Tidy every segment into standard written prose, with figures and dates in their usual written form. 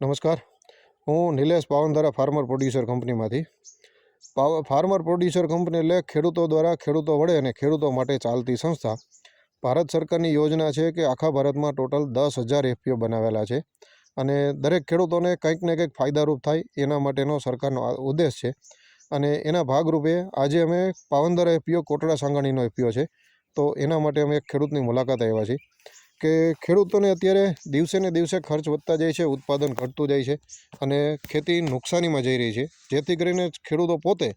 નમસ્કાર, હું Nilesh પાવનધારા farmer producer કંપનીમાંથી. ફાર્મર પ્રોડ્યુસર કંપની એટલે ખેડૂતો દ્વારા ખેડૂતો વડે અને ખેડૂતો માટે ચાલતી સંસ્થા. ભારત સરકારની યોજના છે કે આખા ભારતમાં ટોટલ 10,000 એફપીઓ બનાવેલા છે અને દરેક ખેડૂતોને કંઈક ને કંઈક ફાયદારૂપ થાય એના માટેનો સરકારનો ઉદ્દેશ છે. અને એના ભાગરૂપે આજે અમે પાવનધારા એફપીઓ કોટડા સાંગાણીનો એફપીઓ છે, તો એના માટે અમે એક ખેડૂતની મુલાકાત આવ્યા છીએ કે ખેડૂતોને અત્યારે દિવસે ને દિવસે ખર્ચ વધતા જાય છે, ઉત્પાદન ઘટતું જાય છે અને ખેતી નુકસાનીમાં જઈ રહી છે. જેથી કરીને ખેડૂતો પોતે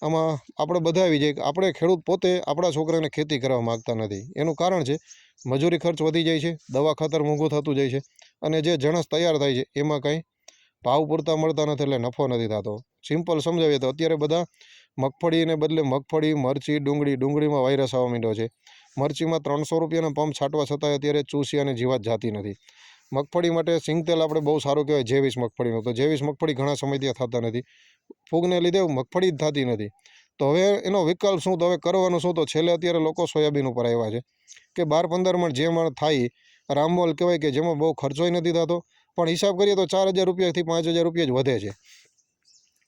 આમાં આપણે બધા આવી જાય કે આપણે ખેડૂત પોતે આપણા છોકરાને ખેતી કરવા માગતા નથી. એનું કારણ છે મજૂરી ખર્ચ વધી જાય છે, દવા ખાતર મોંઘું થતું જાય છે અને જે જણસ તૈયાર થાય છે એમાં કાંઈ ભાવ પૂરતા મળતા નથી, એટલે નફો નથી થતો. સિમ્પલ સમજાવીએ તો અત્યારે બધા મગફળીને બદલે મગફળી, મરચી, ડુંગળીમાં વાયરસ આવવા માંડ્યો છે. મરચીમાં 300 રૂપિયાના પંપ છાંટવા છતાંય અત્યારે ચૂસી અને જીવાત જાતી નથી. મગફળી માટે સિંગતેલ આપણે બહુ સારું કહેવાય જેવીસ મગફળીનું, તો જેવીસ મગફળી ઘણા સમયથી થતા નથી. ફૂગને લીધે મગફળી જ થતી નથી. તો હવે એનો વિકલ્પ શું? તો હવે કરવાનું શું? તો છેલ્લે અત્યારે લોકો સોયાબીન ઉપર આવ્યા છે કે 12-15 મણ જે મણ થાય રામમોલ કહેવાય કે જેમાં બહુ ખર્ચોય નથી થતો, પણ હિસાબ કરીએ તો 4,000 રૂપિયાથી 5,000 રૂપિયા જ વધે છે.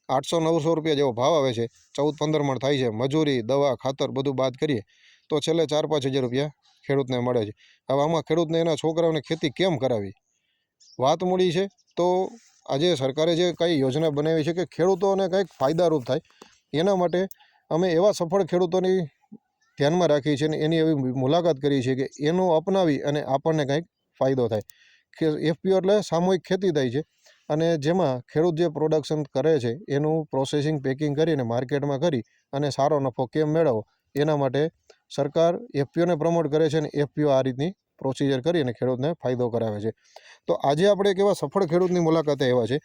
800-900 રૂપિયા જેવો ભાવ આવે છે. 14-15 મણ થાય છે. મજૂરી, દવા, ખાતર બધું બાદ કરીએ તો છેલ્લે 4-5 હજાર રૂપિયા ખેડૂતને મળે છે. હવે આમાં ખેડૂતને એના છોકરાઓને ખેતી કેમ કરાવી? વાત મૂડી છે તો આજે સરકારે જે કઈ યોજના બનાવી છે કે ખેડૂતોને કંઈક ફાયદારૂપ થાય, એના માટે અમે એવા સફળ ખેડૂતોની ધ્યાનમાં રાખી છે અને એની એવી મુલાકાત કરી છે કે એનું અપનાવી અને આપણને કંઈક ફાયદો થાય. કે એફપીઓ એટલે સામૂહિક ખેતી થાય છે અને જેમાં ખેડૂત જે પ્રોડક્શન કરે છે એનું પ્રોસેસિંગ, પેકિંગ કરીને માર્કેટમાં કરી અને સારો નફો કેમ મેળવવો એના માટે સરકાર એફપીઓને પ્રમોટ કરે છે અને એફપીઓ આ રીતની પ્રોસિજર કરી અને ખેડૂતને ફાયદો કરાવે છે. તો આજે આપણે એક એવા સફળ ખેડૂતની મુલાકાતે આવ્યા છે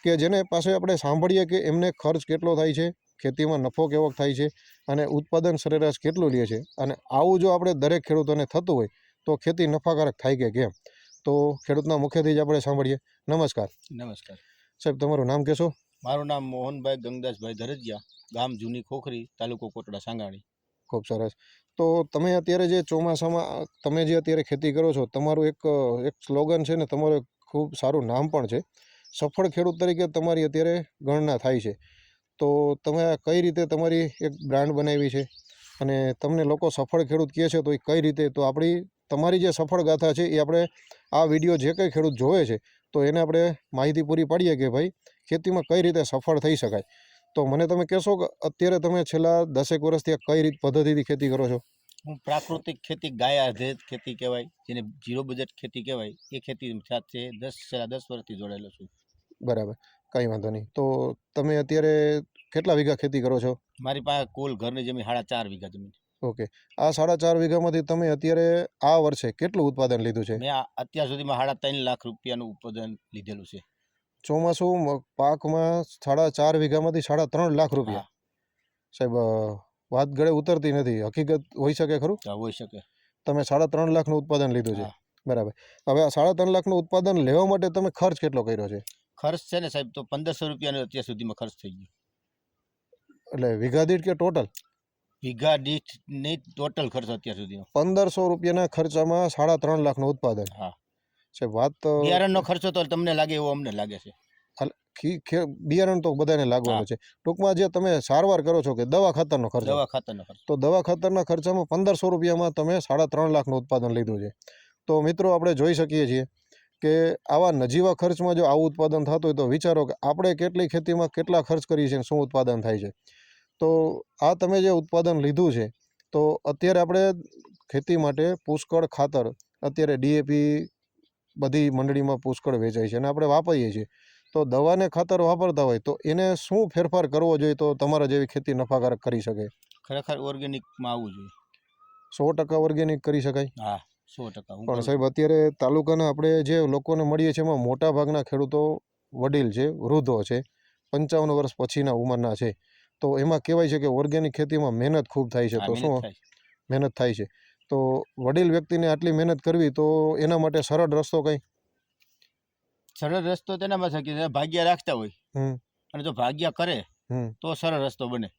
કે જેને પાસે આપણે સાંભળીએ કે એમને ખર્ચ કેટલો થાય છે, ખેતીમાં નફો કેવો થાય છે અને ઉત્પાદન સરેરાશ કેટલું લે છે. અને આવું જો આપણે દરેક ખેડૂતોને થતું હોય તો ખેતી નફાકારક થાય કે કેમ, તો ખેડૂતના મુખ્યથી જ આપણે સાંભળીએ. નમસ્કાર. નમસ્કાર સાહેબ, તમારું નામ કહેશો? મારું નામ મોહનભાઈ ગંગદાસભાઈ ધરજીયા, ગામ જૂની ખોખરી, તાલુકો કોટડા સાંગાણી. ખૂબ સરસ. તો તમે અત્યારે જે ચોમાસામાં તમે જે અત્યારે ખેતી કરો છો, તમારું એક સ્લોગન છે ને તમારું એક ખૂબ સારું નામ પણ છે. સફળ ખેડૂત તરીકે તમારી અત્યારે ગણના થાય છે. તો તમે આ કઈ રીતે તમારી એક બ્રાન્ડ બનાવી છે અને તમને લોકો સફળ ખેડૂત કહે છે તો એ કઈ રીતે? તો તમારી જે સફળ ગાથા છે એ આપણે આ વિડીયો જે કંઈ ખેડૂત જોવે છે તો એને આપણે માહિતી પૂરી પાડીએ કે ભાઈ ખેતીમાં કઈ રીતે સફળ થઈ શકાય. તો મને તમે કહેશો કે અત્યારે તમે છેલ્લા 10 વર્ષથી કઈ રીત પદ્ધતિથી ખેતી કરો છો? હું પ્રાકૃતિક ખેતી, ગાય આધારિત ખેતી કહેવાય, જેને ઝીરો બજેટ ખેતી કહેવાય, એ ખેતી સાથે છેલ્લા 10 વર્ષથી જોડાયેલો છું. બરાબર, કંઈ વાંધો નહીં. તો તમે અત્યારે કેટલા વીઘા ખેતી કરો છો? મારી પાસે કુલ ઘરની જમીન 4.5 વીઘા જમીન. ઓકે, આ 4.5 વીઘામાંથી તમે અત્યારે આ વર્ષે કેટલું ઉત્પાદન લીધું છે? મેં અત્યાર સુધીમાં 3.5 લાખ રૂપિયાનું ઉત્પાદન લીધેલું છે. ચોમાસું પાકમાં 4.5 વીઘામાંથી 3.5 લાખ રૂપિયા. સાહેબ, વાત ગળે ઉતરતી નથી. હકીકત હોઈ શકે ખરું? હોઈ શકે. તમે 3.5 લાખનું ઉત્પાદન લીધું છે. બરાબર. હવે આ 3.5 લાખનું ઉત્પાદન લેવા માટે તમે ખર્ચ કેટલો કર્યો છે? ખર્ચ છે ને સાહેબ, તો 1500 રૂપિયાનો અત્યાર સુધીમાં ખર્ચ થઈ ગયો. એટલે વીઘા દીઠ કે ટોટલ? વીઘા દીઠ નહીં, ટોટલ ખર્ચ અત્યાર સુધીનો 1500 રૂપિયાના ખર્ચામાં 3.5 લાખનું ઉત્પાદન. હા સાહેબ, વાત બિયારણનો ખર્ચો તો તમને લાગે એવો અમને લાગે છે. બિયારણ તો બધાને લાગવાનું છે. ટૂંકમાં જે તમે સારવાર કરો છો કે દવા ખાતરનો ખર્ચો, તો દવા ખાતરના ખર્ચામાં 1500 રૂપિયામાં તમે 3.5 લાખનું ઉત્પાદન લીધું છે. તો મિત્રો, આપણે જોઈ શકીએ છીએ કે આવા નજીવા ખર્ચમાં જો આવું ઉત્પાદન થતું હોય તો વિચારો કે આપણે કેટલી ખેતીમાં કેટલા ખર્ચ કરીએ છીએ, શું ઉત્પાદન થાય છે. તો આ તમે જે ઉત્પાદન લીધું છે, તો અત્યારે આપણે ખેતી માટે પુષ્કળ ખાતર, અત્યારે ડીએપી બધી મંડળીમાં પુષ્કળ વેચાય છે અને આપણે વાપરીએ છીએ. તો દવાને ખાતર વાપરતા હોય તો એને શું ફેરફાર કરવો જોઈએ તો તમારા જેવી ખેતી નફાકારક કરી શકે? ખરેખર ઓર્ગેનિકમાં આવવું જોઈએ. 100% ઓર્ગેનિક કરી શકાય? હા, 100%. પણ સાહેબ, અત્યારે તાલુકાના આપણે જે લોકોને મળીએ છીએ એમાં મોટા ભાગના ખેડૂતો વડીલ છે, વૃદ્ધો છે, 55 વર્ષ પછીના ઉંમરના છે. તો એમાં કહેવાય છે કે ઓર્ગેનિક ખેતીમાં મહેનત ખૂબ થાય છે. તો શું મહેનત થાય છે? તો વડીલ વ્યક્તિને આટલી મહેનત કરવી તો એના માટે સરળ રસ્તો કઈ? સરળ રસ્તો તેનામાં છે કે ભાગ્ય રાખતા હોય અને જો ભાગ્ય કરે તો સરળ રસ્તો બને.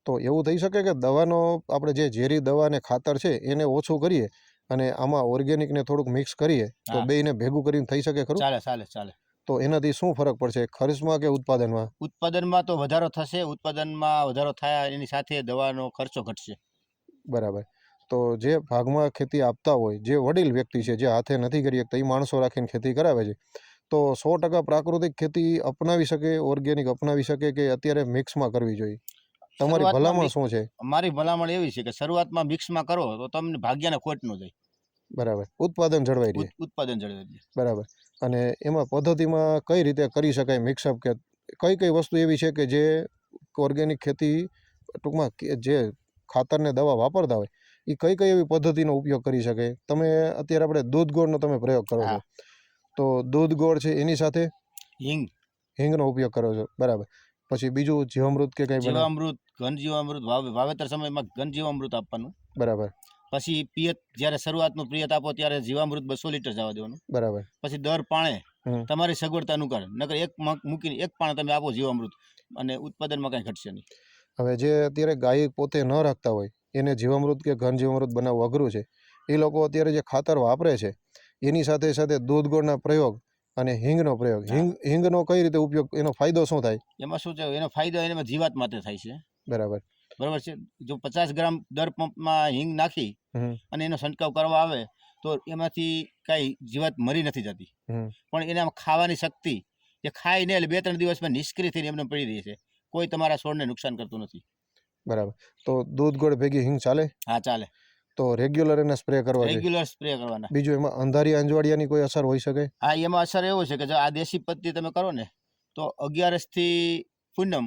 તો એવું થઈ શકે કે દવાનો આપણે જે ઝેરી દવા અને ખાતર છે એને ઓછું કરીએ અને આમાં ઓર્ગેનિકને થોડુંક મિક્સ કરીએ તો બેયને ભેગું કરીને થઈ શકે ખરું? ચાલે ચાલે ચાલે. તો એનાથી શું ફરક પડશે ખર્ચમાં કે ઉત્પાદનમાં? ઉત્પાદનમાં તો વધારો થશે, ઉત્પાદનમાં વધારો થાય એની સાથે દવાનો ખર્ચો ઘટશે. બરાબર. તો જે ભાગમાં ખેતી આપતા હોય, જે વડીલ વ્યક્તિ છે, જે હાથે નથી કરી શકતા, એ માણસો રાખીને ખેતી કરાવે છે, તો 100% પ્રાકૃતિક ખેતી અપનાવી શકે, ઓર્ગેનિક અપનાવી શકે કે અત્યારે મિક્સમાં કરવી જોઈએ? તમારી શરૂઆતમાં ભલામણ શું છે? મારી ભલામણ એવી છે કે શરૂઆતમાં મિક્સમાં કરો તો તમને ભાગ્યને ખોટ ન જાય, બરાબર. ઉત્પાદન જળવાઈ રહે. ઉત્પાદન જળવાઈ રહે. બરાબર. અને એમાં પદ્ધતિમાં કઈ રીતે કરી શકાય મિક્સઅપ, કે કઈ વસ્તુ એવી છે કે જે ઓર્ગેનિક ખેતી ટૂંકમાં જે ખાતર ને દવા વાપરતા હોય એ કઈ એવી પદ્ધતિનો ઉપયોગ કરી શકે? તમે અત્યારે આપણે દૂધ ગોળનો તમે પ્રયોગ કરો છો, હા. તો દૂધ ગોળ છે એની સાથે હિંગનો ઉપયોગ કરો છો, બરાબર. પછી બીજું જીવામૃત કે કઈ બનાવ? જીવામૃત, ઘન જીવામૃત વાવેતર સમયમાં ઘન જીવામૃત આપવાનું. બરાબર. પછી પિયત જ્યારે શરૂઆતનું પિયત આપો ત્યારે જીવામૃત 200 લીટર જવા દેવાનું. બરાબર. પછી દર પાણે હમ. તમારી સગવડતા અનુસાર, નકર એક મગ મૂકીને એક પાણે તમે આપો જીવામૃત અને ઉત્પાદનમાં કંઈ ઘટશે નહીં. હવે જે અત્યારે ગાય પોતે ન રાખતા હોય એને જીવામૃત કે ઘન જીવામૃત બનાવવું અઘરું છે, એ લોકો અત્યારે જે ખાતર વાપરે છે એની સાથે સાથે દૂધ ગોળના પ્રયોગ અને હિંગનો પ્રયોગ, હિંગનો કઈ રીતે ઉપયોગ, એનો ફાયદો શું થાય? એમાં શું છે, એનો ફાયદો એમાં જીવાત માટે થાય છે. બરાબર. બરાબર છે. જો 50 ગ્રામ દર પંપમાં હિંગ નાખી અને એનો છંટકાવ કરવા આવે તો એમાંથી કાંઈ જીવાત મરી નથી જતી, પણ એને ખાવાની શક્તિ, જે ખાઈને એટલે 2-3 દિવસમાં નિષ્ક્રિય થઈને એમને પડી રહી છે, કોઈ તમારા છોડને નુકસાન કરતું નથી. બરાબર. તો દૂધ ગોળ ભેગી હિંગ ચાલે? હા, ચાલે. તો રેગ્યુલર એને સ્પ્રે કરવા જોઈએ? રેગ્યુલર સ્પ્રે કરવાના. બીજું એમાં અંધારી અંજવાળિયાની કોઈ અસર હોઈ શકે? હા, એમાં અસર એવું છે કે જો આ દેશી પદ્ધતિ તમે કરો ને તો 11 થી પૂનમ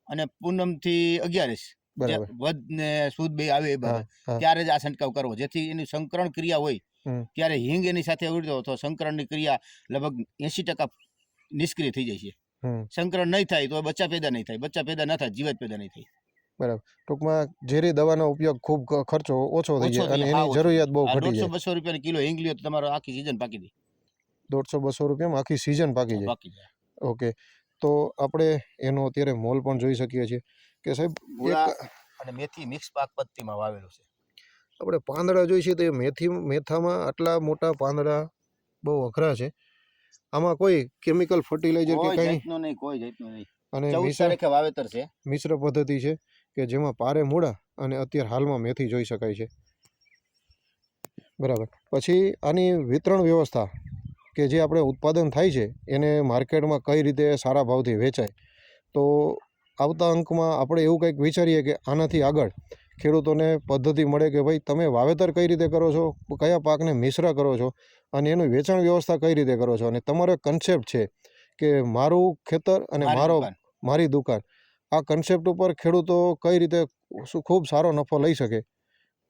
અને પૂનમ થી 11 બરાબર. વધ ને સુદ બે આવે ત્યારે જ આ છંટકાવ કરવો, જેથી એની સંકરણ ક્રિયા હોય ત્યારે હિંગ એની સાથે ઉડતો તો સંકરણની ક્રિયા લગભગ 80% નિષ્ક્રિય થઈ જાય છે. સંકરણ નહીં થાય તો બચ્ચા પેદા નહીં થાય, બચ્ચા પેદા ન થાય જીવાત પેદા નહીં થાય. બરાબર. ટૂંકમાં ઝેરી દવાનો ઉપયોગ ખૂબ ખર્ચો ઓછો થઈ જાય અને એની જરૂરિયાત બહુ ઘટી જાય. 150-200 રૂપિયાની કિલો હિંગ લ્યો તો તમારો આખી સીઝન પાકી જાય. 150-200 રૂપિયામાં આખી સિઝન પાકી જાય. ઓકે. તો આપણે એનો અત્યારે મોલ પણ જોઈ શકીએ છીએ કે સાહેબ અને મેથી મિક્સ પાક પદ્ધતિમાં વાવેલું છે. આપણે પાંદડા જોઈ છે તો એ મેથામાં આટલા મોટા પાંદડા બહુ અઘરા છે. આમાં કોઈ કેમિકલ ફર્ટિલાઇઝર કે કંઈ નહીં? કોઈ જાતનું નહીં. અને 14 તારીખે વાવેતર છે. મિશ્ર પદ્ધતિ છે કે જેમાં પારે મૂળા અને અત્યારે હાલમાં મેથી જોઈ શકાય છે. બરાબર. પછી આની વિતરણ વ્યવસ્થા કે જે આપણે ઉત્પાદન થાય છે એને માર્કેટમાં કઈ રીતે સારા ભાવથી વેચાય, તો આવતા અંકમાં આપણે એવું કંઈક વિચારીએ કે આનાથી આગળ ખેડૂતોને પદ્ધતિ મળે કે ભાઈ તમે વાવેતર કઈ રીતે કરો છો, કયા પાકને મિશ્ર કરો છો અને એનું વેચાણ વ્યવસ્થા કઈ રીતે કરો છો, અને તમારો કન્સેપ્ટ છે કે મારું ખેતર અને મારી દુકાન, આ કન્સેપ્ટ ઉપર ખેડૂતો કઈ રીતે ખૂબ સારો નફો લઈ શકે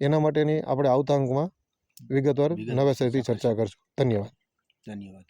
એના માટેની આપણે આવતા અંકમાં વિગતવાર નવેસરથી ચર્ચા કરશું. ધન્યવાદ.